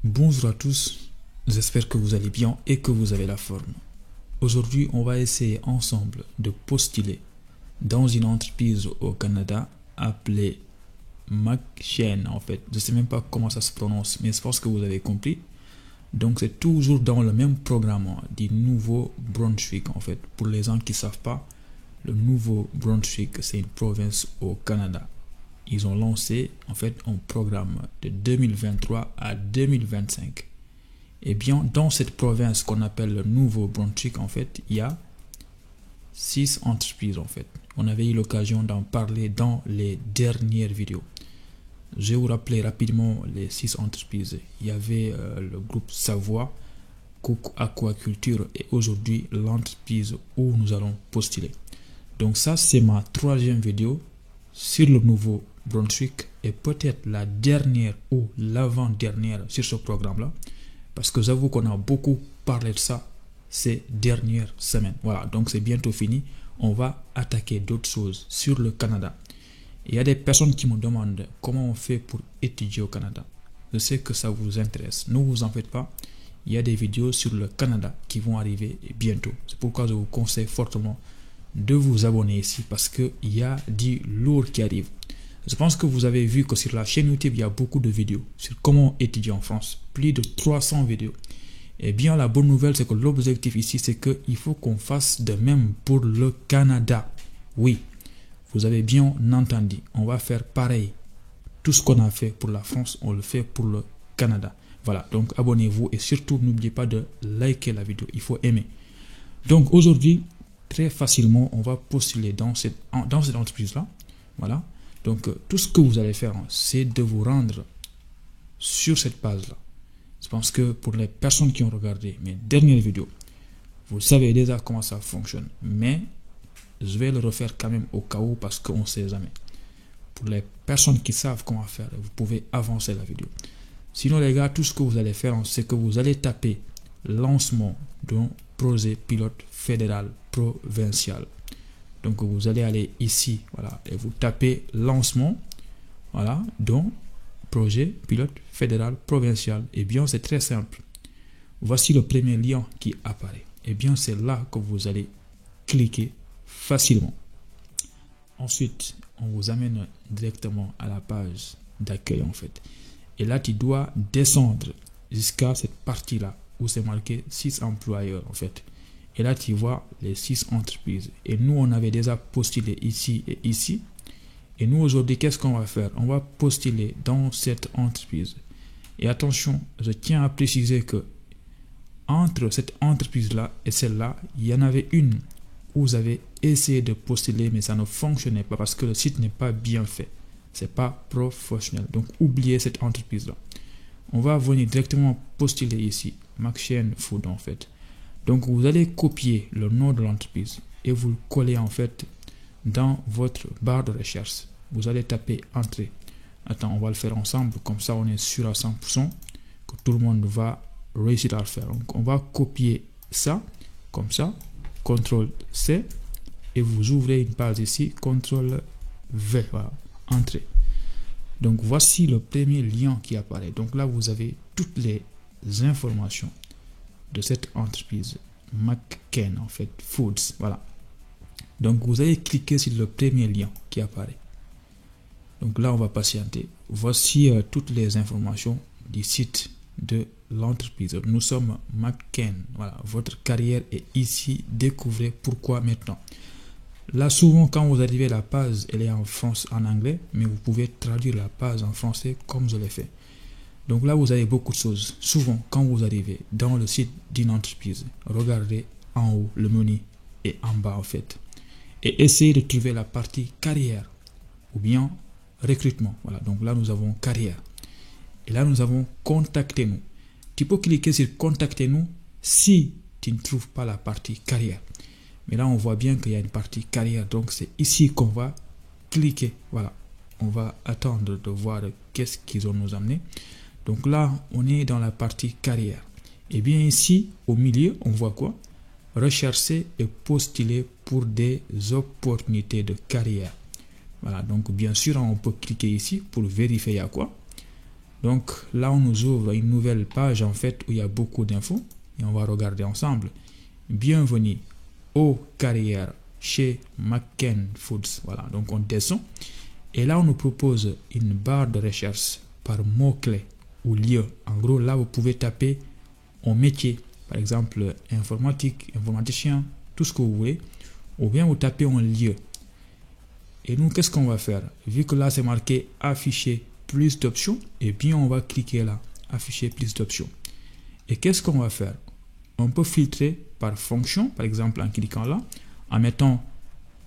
Bonjour à tous, j'espère que vous allez bien et que vous avez la forme. Aujourd'hui, on va essayer ensemble de postuler dans une entreprise au Canada appelée McCain en fait. Je ne sais même pas comment ça se prononce, mais je pense que vous avez compris. Donc c'est toujours dans le même programme du Nouveau-Brunswick en fait. Pour les gens qui ne savent pas, le Nouveau-Brunswick c'est une province au Canada. Ils ont lancé en fait un programme de 2023 à 2025. Et bien dans cette province qu'on appelle le Nouveau-Brunswick en fait, il y a 6 entreprises en fait. On avait eu l'occasion d'en parler dans les dernières vidéos. Je vais vous rappeler rapidement les 6 entreprises. Il y avait le groupe Savoie, Cook Aquaculture et aujourd'hui l'entreprise où nous allons postuler. Donc ça c'est ma 3e vidéo sur le Nouveau-Brunswick et peut-être la dernière ou l'avant-dernière sur ce programme-là. Parce que j'avoue qu'on a beaucoup parlé de ça ces dernières semaines. Voilà, donc c'est bientôt fini. On va attaquer d'autres choses sur le Canada. Il y a des personnes qui me demandent comment on fait pour étudier au Canada. Je sais que ça vous intéresse. Ne vous en faites pas. Il y a des vidéos sur le Canada qui vont arriver bientôt. C'est pourquoi je vous conseille fortement de vous abonner ici parce qu'il y a du lourd qui arrive. Je pense que vous avez vu que sur la chaîne YouTube, il y a beaucoup de vidéos sur comment étudier en France. Plus de 300 vidéos. Et bien, la bonne nouvelle, c'est que l'objectif ici, c'est qu'il faut qu'on fasse de même pour le Canada. Oui, vous avez bien entendu. On va faire pareil. Tout ce qu'on a fait pour la France, on le fait pour le Canada. Voilà, donc abonnez-vous et surtout, n'oubliez pas de liker la vidéo. Il faut aimer. Donc aujourd'hui, très facilement, on va postuler dans cette entreprise-là. Voilà. Donc, tout ce que vous allez faire, c'est de vous rendre sur cette page-là. Je pense que pour les personnes qui ont regardé mes dernières vidéos, vous savez déjà comment ça fonctionne. Mais je vais le refaire quand même au cas où parce qu'on ne sait jamais. Pour les personnes qui savent comment faire, vous pouvez avancer la vidéo. Sinon, les gars, tout ce que vous allez faire, c'est que vous allez taper lancement d'un projet pilote fédéral provincial. Donc vous allez aller ici, voilà, et vous tapez lancement, voilà, donc projet pilote fédéral provincial. Et bien c'est très simple. Voici le premier lien qui apparaît. Et bien c'est là que vous allez cliquer facilement. Ensuite, on vous amène directement à la page d'accueil en fait. Et là tu dois descendre jusqu'à cette partie-là où c'est marqué 6 employeurs en fait. Et là, tu vois les 6 entreprises. Et nous, on avait déjà postulé ici et ici. Et nous, aujourd'hui, qu'est-ce qu'on va faire? On va postuler dans cette entreprise. Et attention, je tiens à préciser que entre cette entreprise-là et celle-là, il y en avait une où vous avez essayé de postuler, mais ça ne fonctionnait pas parce que le site n'est pas bien fait. Ce n'est pas professionnel. Donc, oubliez cette entreprise-là. On va venir directement postuler ici. McCain Food, en fait. Donc, vous allez copier le nom de l'entreprise et vous le collez en fait dans votre barre de recherche. Vous allez taper entrée. Attends, on va le faire ensemble. Comme ça, on est sûr à 100% que tout le monde va réussir à le faire. Donc, on va copier ça comme ça. CTRL-C et vous ouvrez une page ici. CTRL-V. Voilà, entrée. Donc, voici le premier lien qui apparaît. Donc là, vous avez toutes les informations de cette entreprise McCain en fait Foods, voilà. Donc vous allez cliquer sur le premier lien qui apparaît. Donc là on va patienter. Voici toutes les informations du site de l'entreprise. Nous sommes McCain, voilà. Votre carrière est ici, découvrez pourquoi maintenant. Là souvent quand vous arrivez à la page, elle est en anglais, mais vous pouvez traduire la page en français comme je l'ai fait. Donc là, vous avez beaucoup de choses. Souvent, quand vous arrivez dans le site d'une entreprise, regardez en haut le menu et en bas en fait. Et essayez de trouver la partie carrière ou bien recrutement. Voilà, donc là, nous avons carrière. Et là, nous avons contactez-nous. Tu peux cliquer sur contactez-nous si tu ne trouves pas la partie carrière. Mais là, on voit bien qu'il y a une partie carrière. Donc, c'est ici qu'on va cliquer. Voilà, on va attendre de voir qu'est-ce qu'ils ont nous amené. Donc là, on est dans la partie carrière. Et bien ici, au milieu, on voit quoi? Rechercher et postuler pour des opportunités de carrière. Voilà, donc bien sûr, on peut cliquer ici pour vérifier à quoi. Donc là, on nous ouvre une nouvelle page en fait où il y a beaucoup d'infos et on va regarder ensemble. Bienvenue aux carrières chez McCain Foods. Voilà, donc on descend et là on nous propose une barre de recherche par mots-clés ou lieu. En gros, là vous pouvez taper un métier, par exemple informatique, informaticien, tout ce que vous voulez, ou bien vous tapez un lieu. Et nous, qu'est-ce qu'on va faire? Vu que là c'est marqué afficher plus d'options, et bien on va cliquer là, afficher plus d'options. Et qu'est-ce qu'on va faire? On peut filtrer par fonction, par exemple en cliquant là, en mettant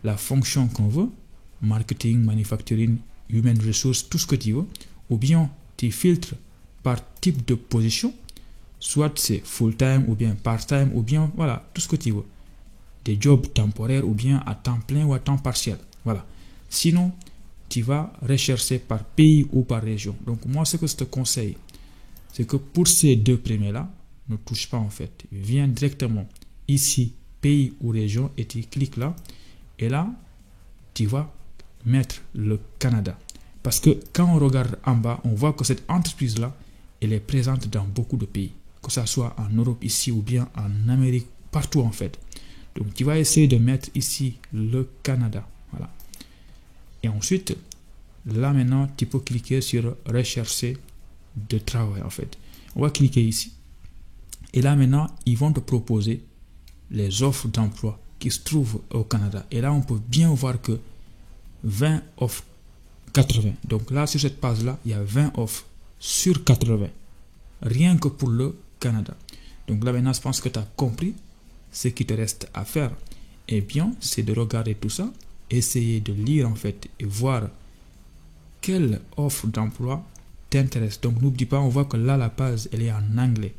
la fonction qu'on veut, marketing, manufacturing, human resources, tout ce que tu veux, ou bien tu filtres par type de position, soit c'est full-time ou bien part-time ou bien voilà, tout ce que tu veux. Des jobs temporaires ou bien à temps plein ou à temps partiel. Voilà. Sinon, tu vas rechercher par pays ou par région. Donc moi, ce que je te conseille, c'est que pour ces deux premiers-là, ne touche pas en fait. Viens directement ici, pays ou région, et tu cliques là. Et là, tu vas mettre le Canada. Parce que quand on regarde en bas, on voit que cette entreprise-là, elle est présente dans beaucoup de pays. Que ce soit en Europe ici ou bien en Amérique, partout en fait. Donc tu vas essayer de mettre ici le Canada. Voilà. Et ensuite, là maintenant, tu peux cliquer sur rechercher de travail en fait. On va cliquer ici. Et là maintenant, ils vont te proposer les offres d'emploi qui se trouvent au Canada. Et là, on peut bien voir que 20 offres 80. Donc là, sur cette page-là, il y a 20 offres sur 80. Rien que pour le Canada. Donc là maintenant, je pense que tu as compris ce qui te reste à faire. Eh bien, c'est de regarder tout ça, essayer de lire en fait et voir quelle offre d'emploi t'intéresse. Donc n'oublie pas, on voit que là, la page, elle est en anglais.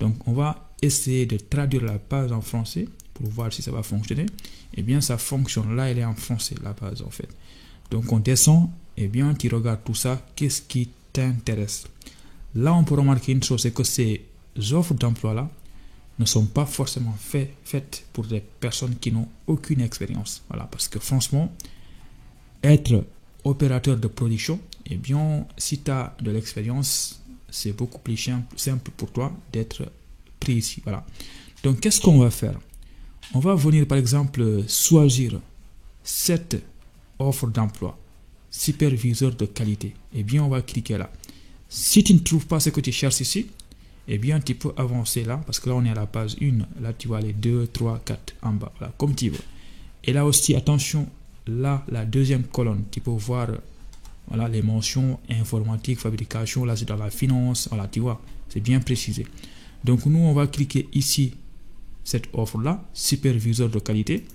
Donc on va essayer de traduire la page en français pour voir si ça va fonctionner. Eh bien, ça fonctionne. Là, elle est en français, la page en fait. Donc on descend, et bien tu regardes tout ça, qu'est-ce qui t'intéresse. Là, on peut remarquer une chose, c'est que ces offres d'emploi-là ne sont pas forcément faites pour des personnes qui n'ont aucune expérience. Voilà, parce que franchement, être opérateur de production, eh bien, si tu as de l'expérience, c'est beaucoup plus simple pour toi d'être pris ici. Voilà. Donc, qu'est-ce qu'on va faire? On va venir, par exemple, choisir cette offre d'emploi, superviseur de qualité. Eh bien, on va cliquer là. Si tu ne trouves pas ce que tu cherches ici, eh bien, tu peux avancer là, parce que là, on est à la page 1. Là, tu vois les 2, 3, 4 en bas, voilà, comme tu veux. Et là aussi, attention, là, la deuxième colonne, tu peux voir voilà, les mentions informatique, fabrication. Là, c'est dans la finance. Voilà, tu vois, c'est bien précisé. Donc, nous, on va cliquer ici, cette offre-là, superviseur de qualité.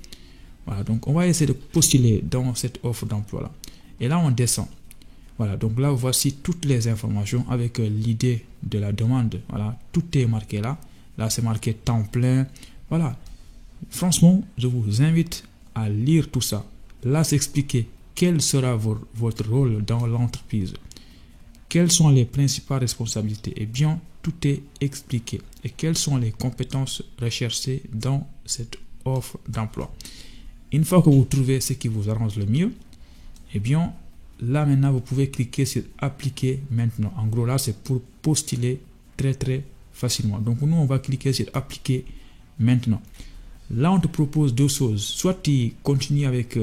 Voilà, donc on va essayer de postuler dans cette offre d'emploi-là. Et là, on descend. Voilà, donc là, voici toutes les informations avec l'idée de la demande. Voilà, tout est marqué là. Là, c'est marqué temps plein. Voilà. Franchement, je vous invite à lire tout ça. Là, c'est expliqué quel sera votre rôle dans l'entreprise. Quelles sont les principales responsabilités? Eh bien, tout est expliqué. Et quelles sont les compétences recherchées dans cette offre d'emploi? Une fois que vous trouvez ce qui vous arrange le mieux, eh bien, là maintenant, vous pouvez cliquer sur appliquer maintenant. En gros, là, c'est pour postuler très facilement. Donc, nous, on va cliquer sur appliquer maintenant. Là, on te propose deux choses. Soit tu continues avec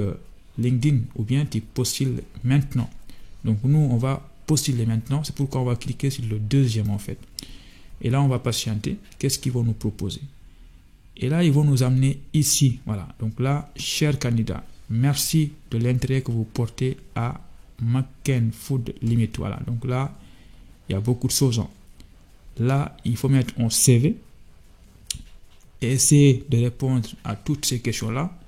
LinkedIn ou bien tu postules maintenant. Donc, nous, on va postuler maintenant. C'est pourquoi on va cliquer sur le deuxième en fait. Et là, on va patienter. Qu'est-ce qu'ils vont nous proposer? Et là, ils vont nous amener ici. Voilà. Donc là, chers candidats, merci de l'intérêt que vous portez à McCain Food Limit. Voilà. Donc là, il y a beaucoup de choses. Là, il faut mettre un CV et essayer de répondre à toutes ces questions-là.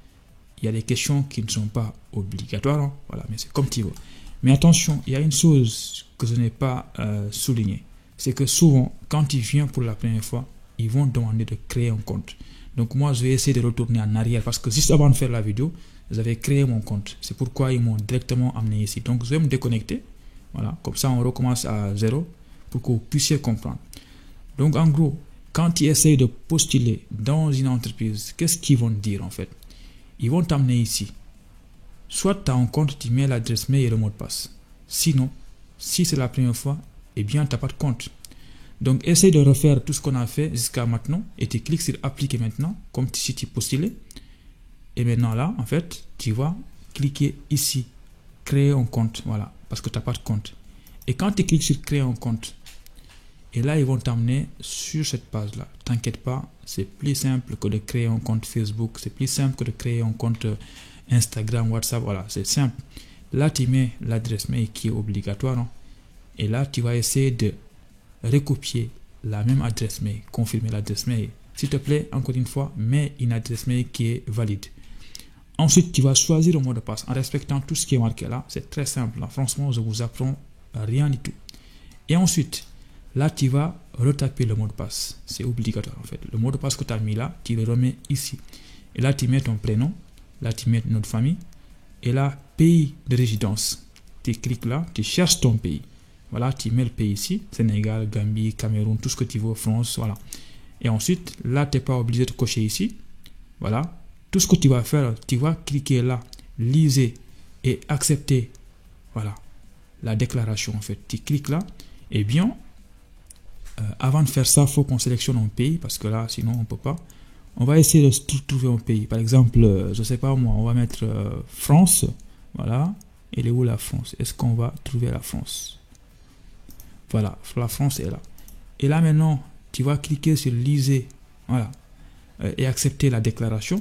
Il y a des questions qui ne sont pas obligatoires. Voilà, mais c'est comme tu veux. Mais attention, il y a une chose que je n'ai pas soulignée. C'est que souvent, quand tu viens pour la première fois, ils vont demander de créer un compte. Donc moi, je vais essayer de retourner en arrière parce que juste avant de faire la vidéo, j'avais créé mon compte. C'est pourquoi ils m'ont directement amené ici. Donc je vais me déconnecter. Voilà, comme ça on recommence à 0 pour que vous puissiez comprendre. Donc en gros, quand tu essayes de postuler dans une entreprise, qu'est-ce qu'ils vont te dire en fait? Ils vont t'amener ici. Soit tu as un compte, tu mets l'adresse mail et le mot de passe. Sinon, si c'est la première fois, eh bien, tu n'as pas de compte. Donc, essaye de refaire tout ce qu'on a fait jusqu'à maintenant et tu cliques sur appliquer maintenant, comme si tu postulais. Et maintenant là, en fait, tu vas cliquer ici, créer un compte, voilà, parce que tu n'as pas de compte. Et quand tu cliques sur créer un compte, et là, ils vont t'amener sur cette page-là. T'inquiète pas, c'est plus simple que de créer un compte Facebook, c'est plus simple que de créer un compte Instagram, WhatsApp, voilà, c'est simple. Là, tu mets l'adresse mail qui est obligatoire, hein, et là, tu vas essayer de recopier la même adresse mail, confirmer l'adresse mail. S'il te plaît, encore une fois, mets une adresse mail qui est valide. Ensuite, tu vas choisir le mot de passe en respectant tout ce qui est marqué là. C'est très simple. Là. Franchement, je vous apprends rien du tout. Et ensuite, là, tu vas retaper le mot de passe. C'est obligatoire en fait. Le mot de passe que tu as mis là, tu le remets ici. Et là, tu mets ton prénom. Là, tu mets notre famille. Et là, pays de résidence. Tu cliques là, tu cherches ton pays. Voilà, tu mets le pays ici. Sénégal, Gambie, Cameroun, tout ce que tu veux, France, voilà. Et ensuite, là, tu n'es pas obligé de cocher ici. Voilà. Tout ce que tu vas faire, tu vas cliquer là, lisez et accepter, voilà, la déclaration en fait. Tu cliques là, et bien, avant de faire ça, il faut qu'on sélectionne un pays, parce que là, sinon, on ne peut pas. On va essayer de trouver un pays. Par exemple, je ne sais pas moi, on va mettre France, voilà. Elle est où la France? Est-ce qu'on va trouver la France? Voilà, la France est là. Et là, maintenant, tu vas cliquer sur lisez, voilà, et accepter la déclaration.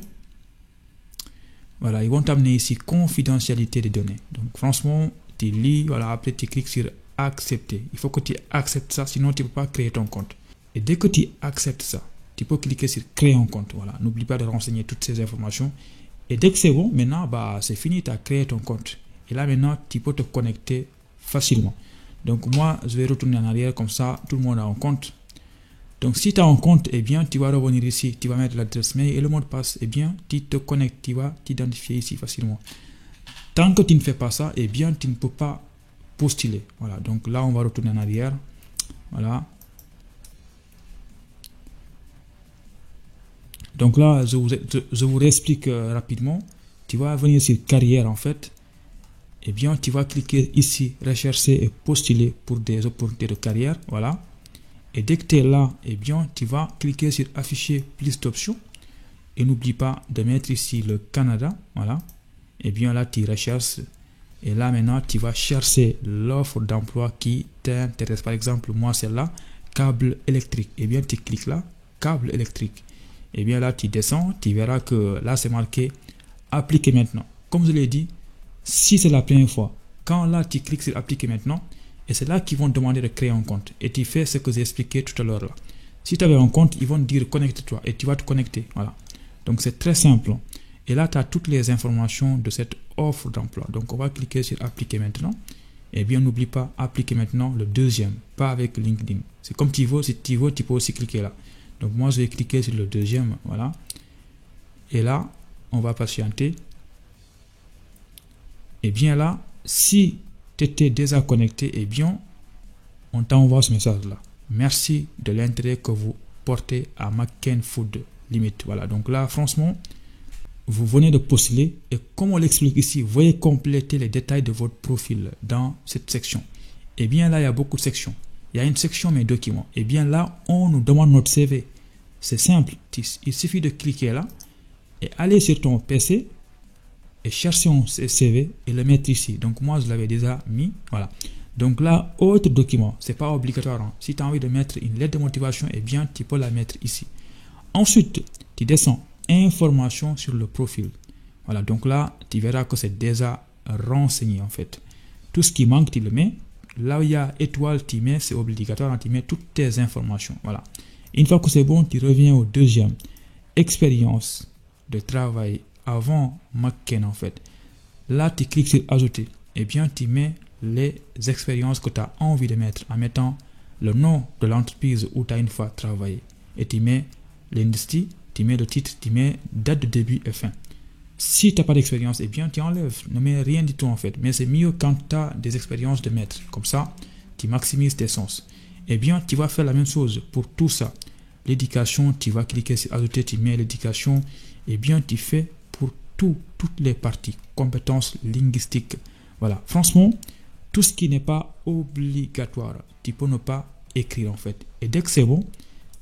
Voilà, ils vont t'amener ici confidentialité des données. Donc, franchement, tu lis, voilà, après tu cliques sur accepter. Il faut que tu acceptes ça, sinon tu ne peux pas créer ton compte. Et dès que tu acceptes ça, tu peux cliquer sur créer un compte. Voilà, n'oublie pas de renseigner toutes ces informations. Et dès que c'est bon, maintenant, bah, c'est fini, tu as créé ton compte. Et là, maintenant, tu peux te connecter facilement. Donc, moi, je vais retourner en arrière, comme ça, tout le monde a un compte. Donc, si tu as un compte, eh bien, tu vas revenir ici, tu vas mettre l'adresse mail et le mot de passe, eh bien, tu te connectes, tu vas t'identifier ici facilement. Tant que tu ne fais pas ça, eh bien, tu ne peux pas postuler. Voilà, donc là, on va retourner en arrière. Voilà. Donc là, je vous réexplique rapidement. Tu vas venir sur carrière, en fait. Eh bien, tu vas cliquer ici, rechercher et postuler pour des opportunités de carrière. Voilà. Et dès que tu es là, eh bien, tu vas cliquer sur afficher plus d'options. Et n'oublie pas de mettre ici le Canada. Voilà. Et bien là, tu recherches. Et là, maintenant, tu vas chercher l'offre d'emploi qui t'intéresse. Par exemple, moi, c'est là, câble électrique. Et bien, tu cliques là, câble électrique. Et bien là, tu descends. Tu verras que là, c'est marqué appliquer maintenant. Comme je l'ai dit, si c'est la première fois, quand là, tu cliques sur appliquer maintenant, et c'est là qu'ils vont demander de créer un compte. Et tu fais ce que j'ai expliqué tout à l'heure là. Si tu avais un compte, ils vont te dire connecte-toi et tu vas te connecter. Voilà. Donc c'est très simple. Et là, tu as toutes les informations de cette offre d'emploi. Donc on va cliquer sur appliquer maintenant. Et bien, n'oublie pas appliquer maintenant le deuxième, pas avec LinkedIn. C'est comme tu veux. Si tu veux, tu peux aussi cliquer là. Donc moi, je vais cliquer sur le deuxième. Voilà. Et là, on va patienter. Et bien là, si tu étais déjà connecté, eh bien, on t'envoie ce message-là. Merci de l'intérêt que vous portez à McCain Food Limite. Voilà, donc là, franchement, vous venez de postuler et comme on l'explique ici, vous voyez compléter les détails de votre profil dans cette section. Eh bien, là, il y a beaucoup de sections. Il y a une section mes documents. Eh bien, là, on nous demande notre CV. C'est simple. Il suffit de cliquer là et aller sur ton PC et chercher un CV et le mettre ici. Donc moi, je l'avais déjà mis. Voilà. Donc là, autre document, c'est pas obligatoire. Hein. Si tu as envie de mettre une lettre de motivation, eh bien, tu peux la mettre ici. Ensuite, tu descends. Information sur le profil. Voilà. Donc là, tu verras que c'est déjà renseigné en fait. Tout ce qui manque, tu le mets. Là où il y a étoile, tu mets, c'est obligatoire. Hein, tu mets toutes tes informations. Voilà. Une fois que c'est bon, tu reviens au deuxième. Expérience de travail avant McCain en fait. Là, tu cliques sur ajouter. Et bien, tu mets les expériences que tu as envie de mettre en mettant le nom de l'entreprise où tu as une fois travaillé. Et tu mets l'industrie, tu mets le titre, tu mets date de début et fin. Si tu n'as pas d'expérience, eh bien, tu enlèves. Ne mets rien du tout en fait. Mais c'est mieux quand tu as des expériences de mettre. Comme ça, tu maximises tes sens. Eh bien, tu vas faire la même chose pour tout ça. L'éducation, tu vas cliquer sur ajouter, tu mets l'éducation. Eh bien, tu fais toutes les parties, compétences linguistiques. Voilà, franchement, tout ce qui n'est pas obligatoire, tu peux ne pas écrire en fait. Et dès que c'est bon,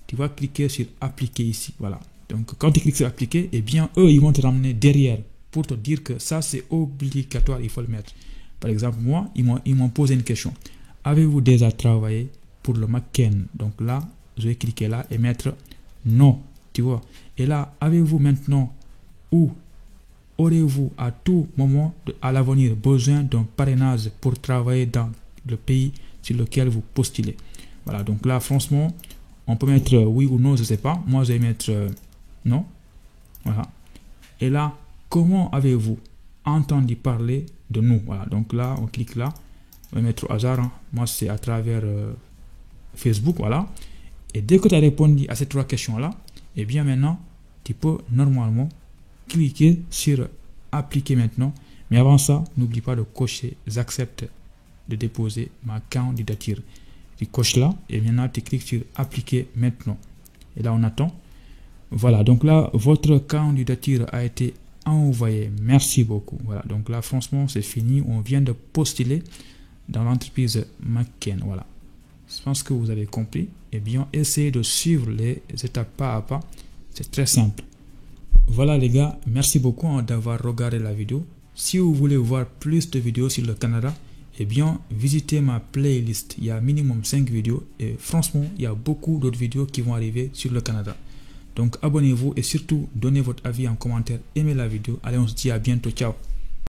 tu vas cliquer sur appliquer ici. Voilà. Donc quand tu cliques sur appliquer, eh bien eux ils vont te ramener derrière pour te dire que ça c'est obligatoire, il faut le mettre. Par exemple, moi, ils m'ont posé une question. Avez-vous déjà travaillé pour le McKen? Donc là, je vais cliquer là et mettre non, tu vois. Et là, avez-vous maintenant ou aurez-vous à tout moment à l'avenir besoin d'un parrainage pour travailler dans le pays sur lequel vous postulez? Voilà, donc là, franchement, on peut mettre oui ou non, je ne sais pas. Moi, je vais mettre non. Voilà. Et là, comment avez-vous entendu parler de nous? Voilà, donc là, on clique là. On va mettre au hasard. Hein. Moi, c'est à travers Facebook. Voilà. Et dès que tu as répondu à ces trois questions-là, eh bien maintenant, tu peux normalement cliquer sur appliquer maintenant. Mais avant ça, n'oublie pas de cocher j'accepte de déposer ma candidature. Tu coches là et maintenant tu cliques sur appliquer maintenant. Et là, on attend. Voilà, donc là, votre candidature a été envoyée. Merci beaucoup. Voilà, donc là, franchement, c'est fini. On vient de postuler dans l'entreprise McKen. Voilà. Je pense que vous avez compris. Eh bien, essayez de suivre les étapes pas à pas. C'est très simple. Voilà les gars, merci beaucoup d'avoir regardé la vidéo. Si vous voulez voir plus de vidéos sur le Canada, eh bien, visitez ma playlist. Il y a minimum 5 vidéos et franchement, il y a beaucoup d'autres vidéos qui vont arriver sur le Canada. Donc, abonnez-vous et surtout, donnez votre avis en commentaire. Aimez la vidéo. Allez, on se dit à bientôt. Ciao.